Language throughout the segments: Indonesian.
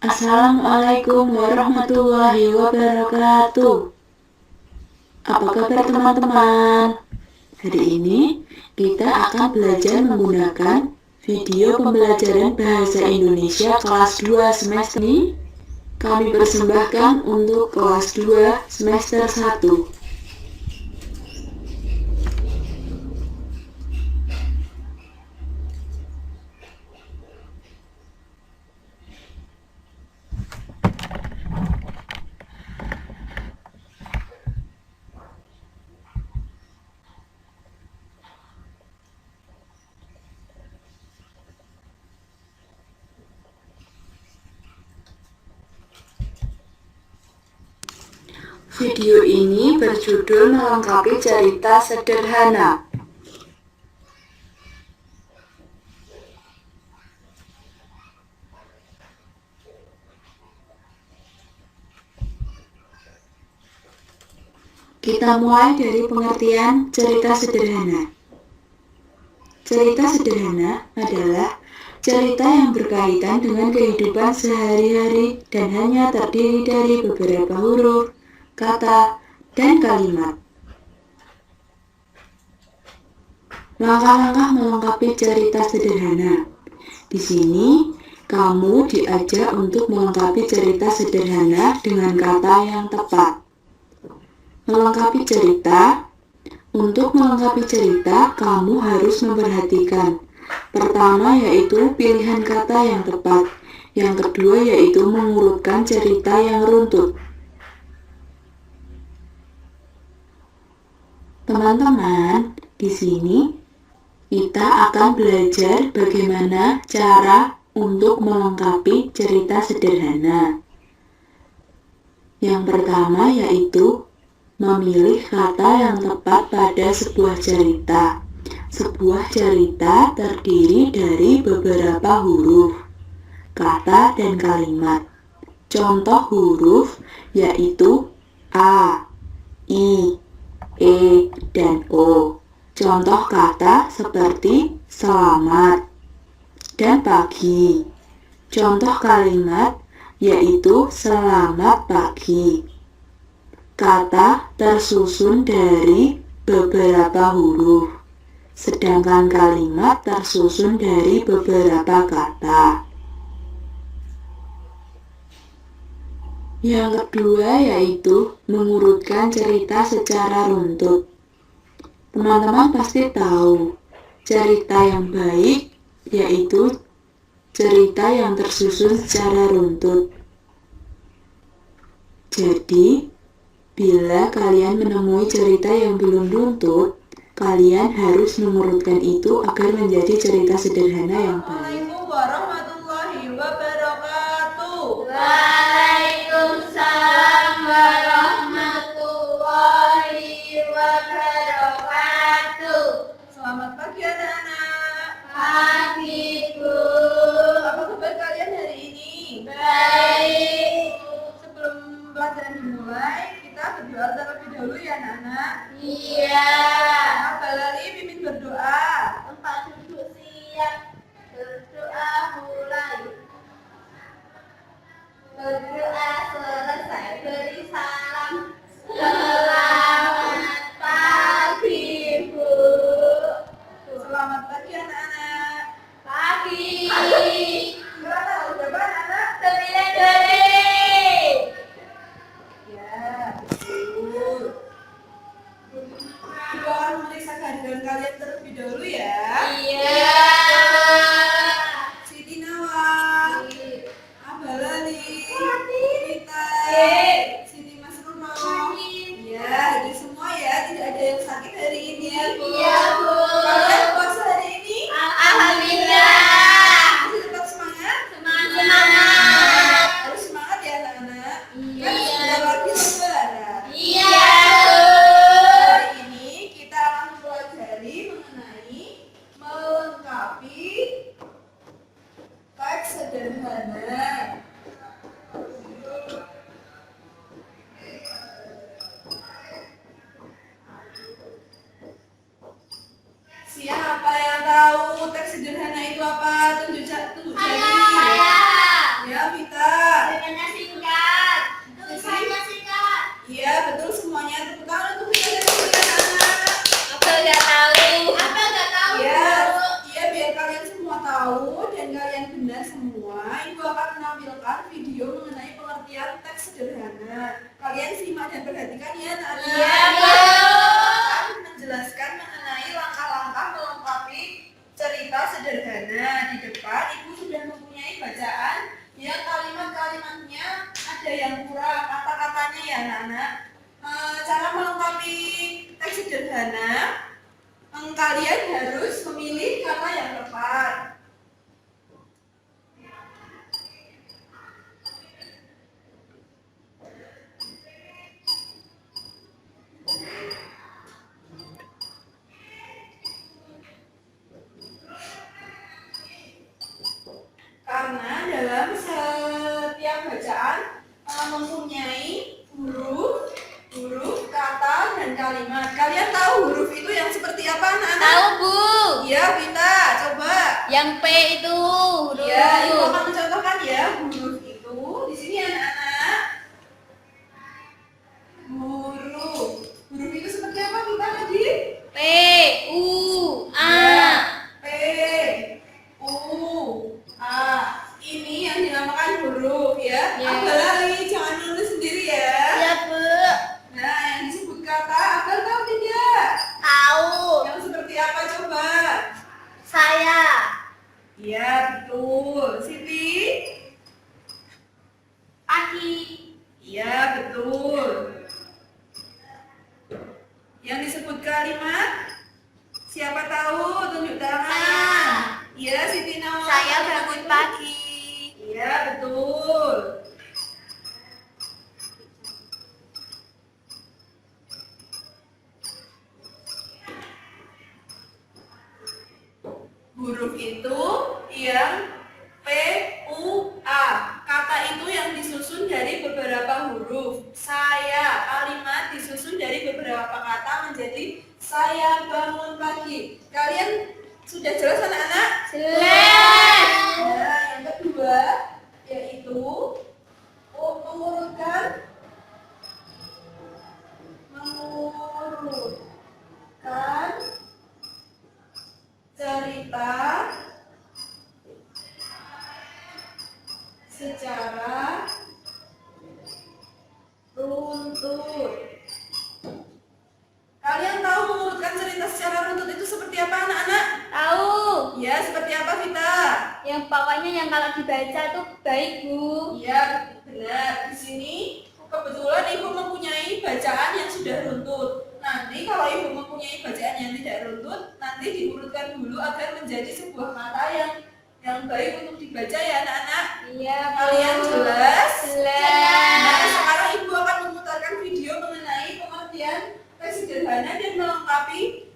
Assalamualaikum warahmatullahi wabarakatuh. Apa kabar teman-teman? Hari ini kita akan belajar menggunakan video pembelajaran Bahasa Indonesia kelas 2 semester ini. Kami persembahkan untuk kelas 2 semester 1. Video ini berjudul melengkapi cerita sederhana. Kita mulai dari pengertian cerita sederhana. Cerita sederhana adalah cerita yang berkaitan dengan kehidupan sehari-hari dan hanya terdiri dari beberapa huruf, kata, dan kalimat. Langkah-langkah melengkapi cerita sederhana. Di sini, kamu diajak untuk melengkapi cerita sederhana dengan kata yang tepat. Melengkapi cerita. Untuk melengkapi cerita, kamu harus memperhatikan. Pertama yaitu pilihan kata yang tepat. Yang kedua yaitu mengurutkan cerita yang runtut. Teman-teman, di sini kita akan belajar bagaimana cara untuk melengkapi cerita sederhana. Yang pertama yaitu memilih kata yang tepat pada sebuah cerita. Sebuah cerita terdiri dari beberapa huruf, kata, dan kalimat. Contoh huruf yaitu A, I, E, dan O. Contoh kata seperti selamat dan pagi. Contoh kalimat yaitu selamat pagi. Kata tersusun dari beberapa huruf, sedangkan kalimat tersusun dari beberapa kata. Yang kedua yaitu mengurutkan cerita secara runtut. Teman-teman pasti tahu, cerita yang baik yaitu cerita yang tersusun secara runtut. Jadi, bila kalian menemui cerita yang belum runtut, kalian harus mengurutkan itu agar menjadi cerita sederhana yang baik. Assalamualaikum warahmatullahi wabarakatuh. Waalaikumsalam warahmatullahi wabarakatuh. Selamat pagi anak-anak. Pagi Bu. Apa kabar kalian hari ini? Baik. Sebelum pelajaran dimulai, kita berdoa terlebih dahulu ya anak-anak. Iya. Abalali mimin berdoa. Tempat duduk siap. Berdoa mulai. Berdoa selesai. Beri salam. Selamat pagi Bu. Selamat pagi anak-anak. Pagi. Berapa udah anak? 9 detik. Ya, betul. Kita akan memeriksa kehadiran kalian terlebih dahulu ya. Iya. Siti Nawang, Abalali, Rita, Siti Masruno. Ya, hadir semua ya, tidak ada yang sakit hari ini. Iya, Bu. Kalian puasa hari ini? Alhamdulillah. Masih tetap semangat? Semangat. Harus semangat ya anak-anak. Iya. Kan sebentar lagi lebaran. Iya. Hari ini kita akan mempelajari mengenai melengkapi teks sederhana. Siapa yang tahu teks sederhana itu apa? Tunjuk jari. Saya. Ya, Vita. tahu dan kalian benar semua, Ibu akan menampilkan video mengenai pengertian teks sederhana. Kalian simak dan perhatikan ya, anak-anak. Iya, Bu. Akan menjelaskan mengenai langkah-langkah melengkapi cerita sederhana. Di depan Ibu sudah mempunyai bacaan yang kalimat-kalimatnya ada yang kurang, kata-katanya ya, anak-anak. Cara melengkapi teks sederhana, kalian harus memilih kata yang tepat. Karena dalam setiap bacaan mempunyai huruf, kata, dan kalimat. Kalian tahu huruf itu yang seperti apa, anak-anak? Tahu, Bu. Iya, Vita, coba. Yang P itu huruf. Ya, Ibu akan mencontohkan ya huruf itu. Di sini anak-anak. Huruf itu seperti apa, Vita tadi? P, U, A. Ya, P, U, A. Ini yang dinamakan huruf ya. Ya. Abah lali, jangan nulis sendiri ya. Iya, Bu. Nah, yang disebut kata, Abah tahu tidak? Tahu. Yang seperti apa coba? Saya. Iya, betul. Siti? Kaki. Iya, betul. Yang disebut kalimat? Siapa tahu? Tunjuk tangan. Saya. Iya, Siti Nawal. Saya bangun pagi. Iya, betul. Huruf itu yang P, U, A. Kata itu yang disusun dari beberapa huruf. Saya, kalimat disusun dari beberapa kata menjadi saya bangun pagi. Kalian sudah jelas anak-anak? Jelas. Nah, yang kedua yaitu mengurutkan cerita secara runtut. Kalian tahu mengurutkan cerita secara runtut itu seperti apa, anak-anak? Tahu. Ya, seperti apa, Vita? Yang pokoknya yang kalau dibaca tuh baik, Bu. Iya, benar. Di sini kebetulan Ibu mempunyai bacaan yang sudah runtut. Nanti kalau Ibu mempunyai bacaan yang tidak runtut, nanti diurutkan dulu agar menjadi sebuah kata yang baik untuk dibaca ya, anak-anak. Iya, Bu. Kalian jelas? Jelas. Nah, sekarang Ibu akan memutarkan video mengenai pengertian teks sederhana dan melengkapi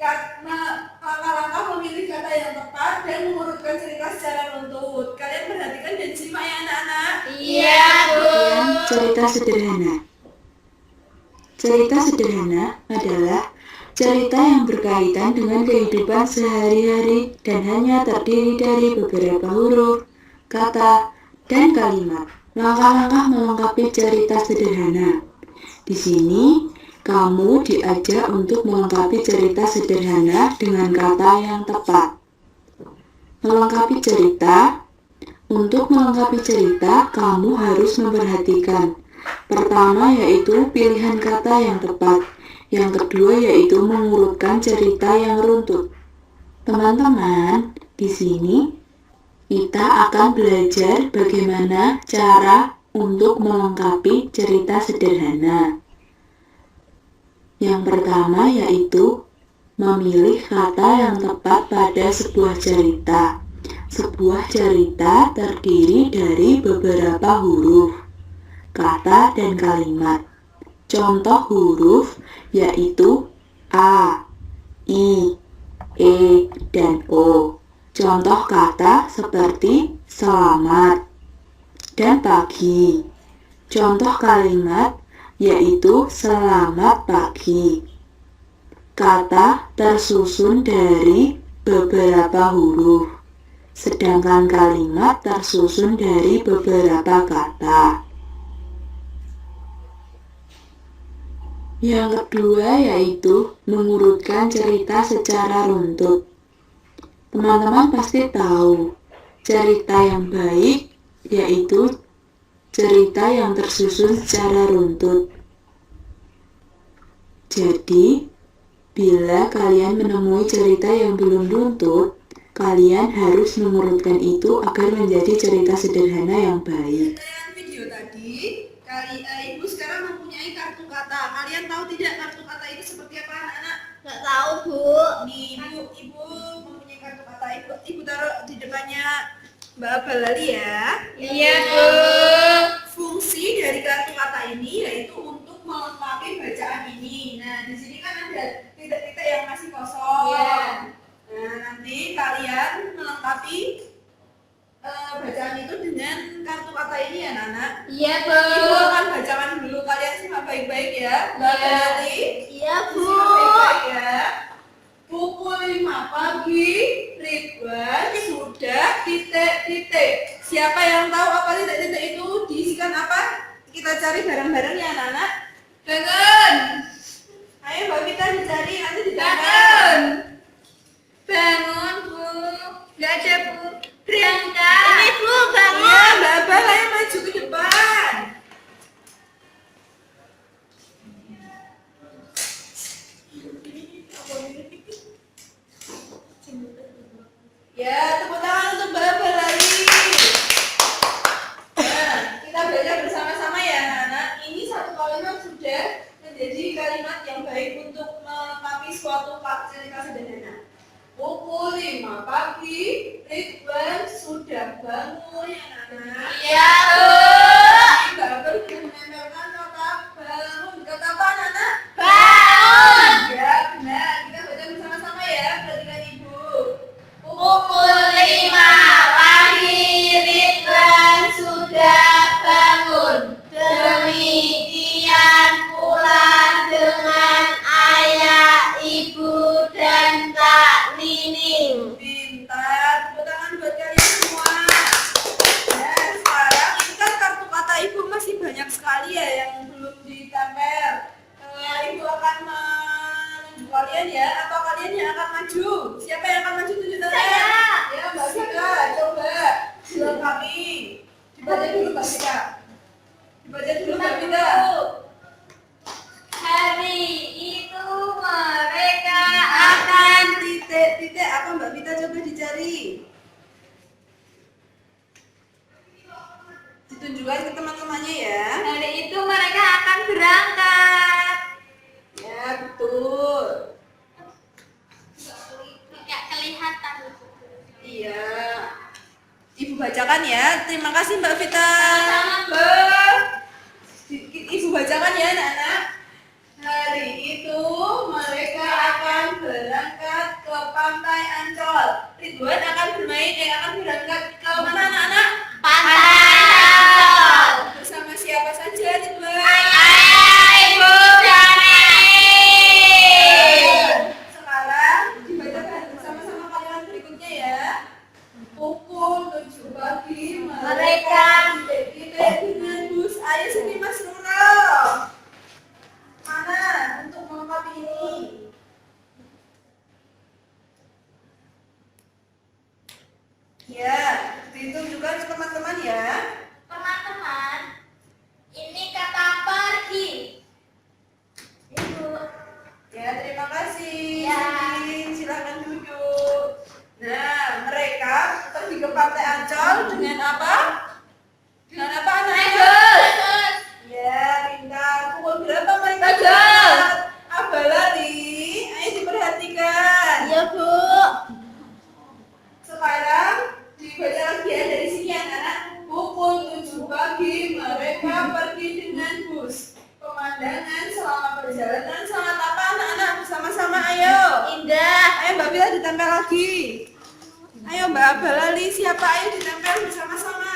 langkah-langkah memilih kata yang tepat dan mengurutkan cerita secara runtut. Kalian perhatikan dan simak ya, anak-anak. Iya, Bu. Pengertian cerita sederhana. Cerita sederhana adalah cerita yang berkaitan dengan kehidupan sehari-hari dan hanya terdiri dari beberapa huruf, kata, dan kalimat. Langkah-langkah melengkapi cerita sederhana. Di sini, kamu diajak untuk melengkapi cerita sederhana dengan kata yang tepat. Melengkapi cerita. Untuk melengkapi cerita, kamu harus memperhatikan. Pertama yaitu pilihan kata yang tepat. Yang kedua yaitu mengurutkan cerita yang runtut. Teman-teman, di sini kita akan belajar bagaimana cara untuk melengkapi cerita sederhana. Yang pertama yaitu memilih kata yang tepat pada sebuah cerita. Sebuah cerita terdiri dari beberapa huruf, kata, dan kalimat. Contoh huruf yaitu A, I, E, dan O. Contoh kata seperti selamat dan pagi. Contoh kalimat yaitu selamat pagi. Kata tersusun dari beberapa huruf, sedangkan kalimat tersusun dari beberapa kata. Yang kedua yaitu mengurutkan cerita secara runtut. Teman-teman pasti tahu, cerita yang baik yaitu cerita yang tersusun secara runtut. Jadi, bila kalian menemui cerita yang belum runtut, kalian harus mengurutkan itu agar menjadi cerita sederhana yang baik. Tayangan video tadi, Ibu sekarang mempunyai kartu kata. Kalian tahu tidak kartu kata itu seperti apa, anak-anak? Nggak tahu, Bu. Nih, Ibu mempunyai kartu kata. Ibu taruh di depannya Mbak Balali ya. Iya, Bu. Fungsi dari kartu kata ini yaitu untuk melengkapi bacaan ini. Nah, di sini kan ada titik-titik yang masih kosong. Iya. Nah, nanti kalian melengkapi bacaan itu dengan kartu kata ini ya, Nana. Iya, Bu. Ibu akan bacakan dulu, kalian simak baik-baik ya. Mbak Iya. Balali, Iya, Bu. simak baik-baik ya. Pukul 5 pagi, Ridwan sudah titik-titik. Siapa yang tahu apa titik-titik itu diisikan apa? Kita cari bareng-bareng ya, anak-anak. Bangun. Ayo Mbak Vita dicari, nanti Bangun. ditambah. Bangun, Bu. Nggak ada, Bu. Berangkat. Ini, Bu, bangun. Iya, Mbak Bal, ayo maju ke depan. Ya, tepuk tangan untuk Mbak Balali. Nah, kita baca bersama-sama ya, anak-anak. Ini satu kalimat sudah menjadi kalimat yang baik untuk melengkapi suatu cerita sederhana. Pukul 5 pagi, Ridwan sudah bangun ya, anak-anak. Iya, Bu. Mbak Bal sudah menempelkan kata bangun. Kata apa, anak-anak? Bangun. Ya, benar. Kita baca bersama-sama ya, perhatikan Ibu. Pukul 5 pagi, Ridwan sudah bangun. Demikian pula dengan ayah, ibu, dan Kak Nining. Pintar, tepuk tangan buat kalian semua. Nah, sekarang ini kan kartu kata Ibu masih banyak sekali ya yang belum ditempel. Ibu akan menunjuk kalian ya, atau kalian yang akan maju? Siapa yang akan maju tunjuk tangan? Saya. Ya, Mbak Vika, coba dilengkapi. Dibaca dulu Mbak Vika. Dibaca dulu Mbak Vika. Hari itu mereka akan Titik-titik apa Mbak Vita, coba dicari. Ditunjukkan ke teman-temannya ya. hari itu mereka akan berangkat. Ya, betul. Tidak kelihatan. Iya. Ibu bacakan ya. Terima kasih Mbak Vita. Sama-sama, Ibu bacakan ya anak-anak. Hari itu mereka akan berangkat ke Pantai Ancol. Ridwan akan berangkat ke mana anak-anak? Pantai Ancol. Bersama siapa saja Ridwan? Ayah, ibu, dan Nining. Sekarang dibacakan bersama-sama kalimat berikutnya ya. Pukul 7 pagi mereka titik-titik dengan bus. Ayo sini Mas Nurul. Mana untuk melengkapi ini? Ya, ditunjukkan ke teman-teman ya. Teman-teman, ini kata pergi. Ibu. Ya, terima kasih. Ya. Silakan duduk. Nah, mereka pergi ke Pantai Ancol dengan apa? Dengan apa anak-anak? Bagus. Ya, pintar. Pukul berapa mereka Bagus. berangkat? Abalali, ayo diperhatikan. Iya, Bu. Sekarang dibaca lagi ya dari sini anak-anak. Pukul 7 pagi mereka pergi dengan bus. Pemandangan selama perjalanan sangat apa anak-anak? Bersama-sama ayo. Indah. Ayo Mbak Bila ditempel lagi. Ayo Mbak Abalali, siapa ayo ditempel bersama-sama.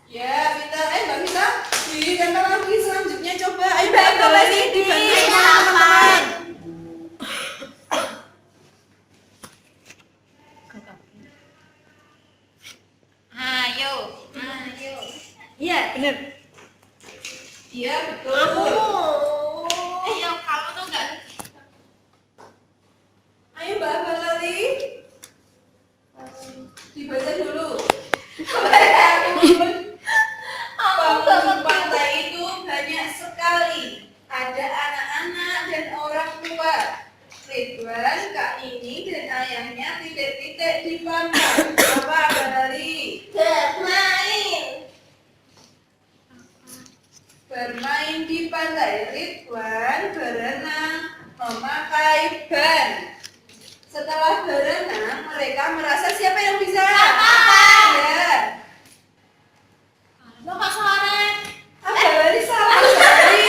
Ya, Vita, Mbak Vita, ditempel lagi selanjutnya coba. Ayo Mbak Abalali dibantu sama teman-teman. Ayo. Iya, benar. Iya, betul. Yang kamu tuh enggak. Ayo Mbak Balali. Dibaca dulu. Pengunjung pantai itu banyak sekali. Ada anak-anak dan orang tua. Ridwan, Kak Nini, dan ayahnya titik-titik di pantai. Apa Balali? Bermain di pantai. Ridwan berenang memakai ban. Setelah berenang, mereka merasa siapa yang bisa? Ya. Bapak sore. Balali salah. Balali.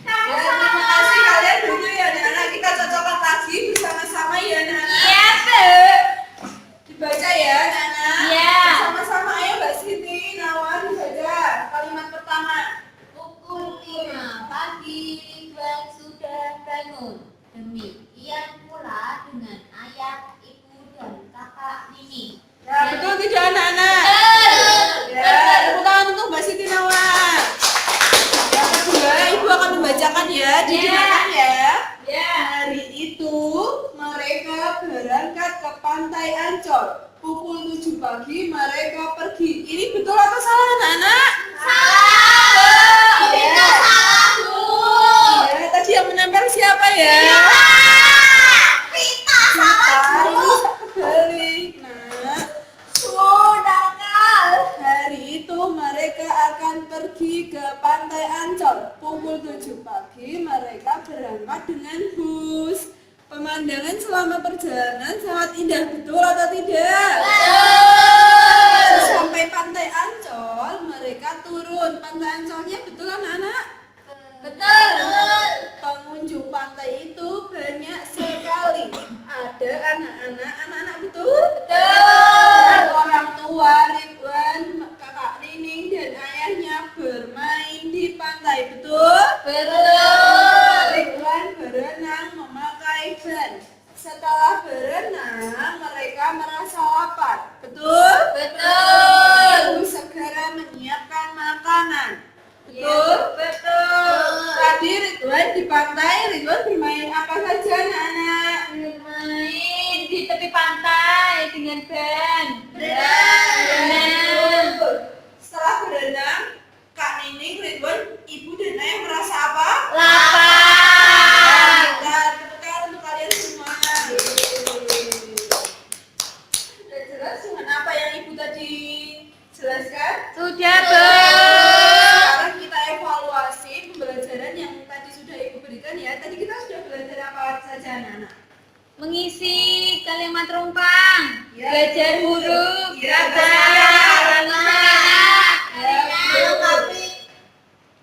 Ya, terima kasih kalian dulu ya anak-anak. Kita cocokkan lagi bersama-sama ya anak-anak. Iya, Bu. Dibaca ya anak-anak. Iya. Sama-sama ayo Mbak Siti, Nawan dibaca kalimat pertama. Pukul 5 pagi, Ridwan sudah bangun. Demikian pula dengan ayah, ibu, dan kakak Nini. Ya, betul tidak anak-anak? Ya, tepuk tangan untuk Mbak Siti Nawan. Yang kedua, Ibu akan membacakan ya, didengarkan ya. Ya. Hari itu mereka berangkat ke pantai Ancol. Pukul 7 pagi mereka pergi. Ini betul atau salah anak-anak? Salah. Iya. Itu salah, Bu. Ya, tadi yang menempel siapa ya? Kita salah, Bu. Kebalik. Nah, Sudah kal. hari itu mereka akan pergi ke pantai Ancol. Pukul 7 pagi mereka berangkat dengan bus. Pemandangan selama perjalanan sangat indah, betul atau tidak? Sampai pantai Ancol, mereka turun. Pantai Ancolnya betul anak-anak? Betul. Pengunjung pantai itu banyak sekali. Ada anak-anak betul? Betul. Orang tua Ridwan, kakak Nining dan ayahnya bermain di pantai, betul? Betul. Ridwan berenang memakai ban. Setelah berenang, mereka merasa lapar, betul? Betul. Ibu segera menyiapkan makanan, betul? Betul. Tadi Ridwan di pantai, Ridwan bermain apa saja anak-anak? Bermain di tepi pantai dengan ban. Betul. Setelah berenang, Kak Nining, Ridwan, Ibu dan Ayah merasa apa? Lapar. Kita tepukkan untuk kalian semua. Sudah jelas dengan apa yang Ibu tadi jelaskan? Sudah, Bu. Sekarang kita evaluasi pembelajaran yang tadi sudah Ibu berikan ya. Tadi kita sudah belajar apa saja anak-anak? Mengisi kalimat rumpang. Ya. Belajar huruf, Ya, kata, betul.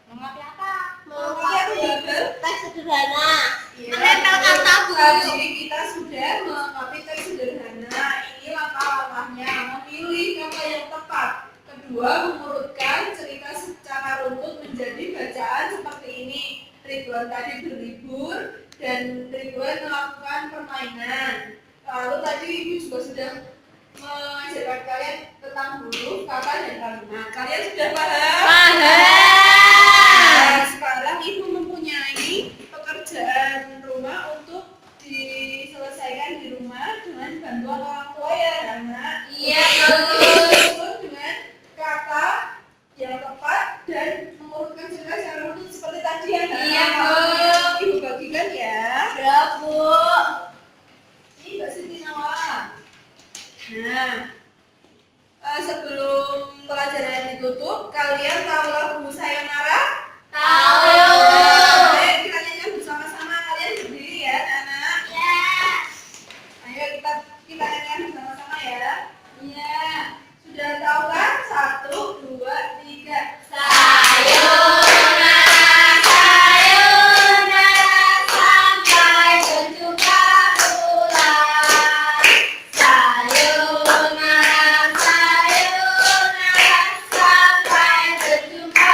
Melengkapi apa? Teks sederhana. Iya. Menempel kata, Bu. Tadi kita sudah melengkapi teks sederhana. Ini langkah-langkahnya. Memilih kata yang tepat. Kedua, mengurutkan cerita secara runtut menjadi bacaan seperti ini. Ridwan tadi berlibur dan Ridwan melakukan permainan. Lalu tadi Ibu juga sudah mengajarkan kalian tentang huruf, kata, dan kalimat. Kalian sudah paham? Nah, sekarang Ibu mempunyai pekerjaan rumah untuk diselesaikan di rumah dengan bantuan orang tua ya, anak. Iya, Susun dengan kata yang tepat dan mengurutkan cerita secara runtut seperti tadi ya, anak. Iya, Bu. Ibu bagikan ya. Ya, Bu. Ini Mbak Siti Nawang. Nah, sebelum pelajaran ditutup, kalian tahu lagu Sayonara? Tahu. Ayo kita nyanyikan bersama-sama. Kalian berdiri ya, anak. Ya. Ayo kita nyanyikan bersama-sama ya. Iya. Sudah tahu kan? 1, 2, 3. Sayonara, sayonara, sampai berjumpa ulang. Sayonara, sayonara, sampai berjumpa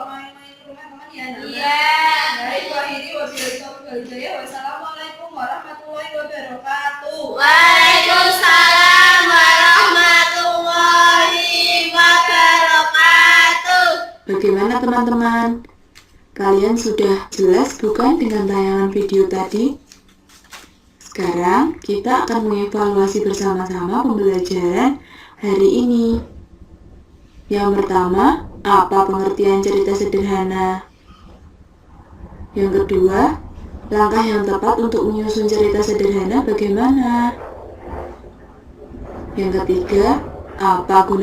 main-main ke rumah teman ya. Iya. Baik, akhiri wabillahi taufiq wal hidayah. Wassalamualaikum warahmatullahi wabarakatuh. Waalaikumsalam warahmatullahi wabarakatuh. Bagaimana teman-teman? Kalian sudah jelas bukan dengan tayangan video tadi? Sekarang kita akan mengevaluasi bersama-sama pembelajaran hari ini. Yang pertama, apa pengertian cerita sederhana? Yang kedua, langkah yang tepat untuk menyusun cerita sederhana bagaimana? Yang ketiga, apa gunanya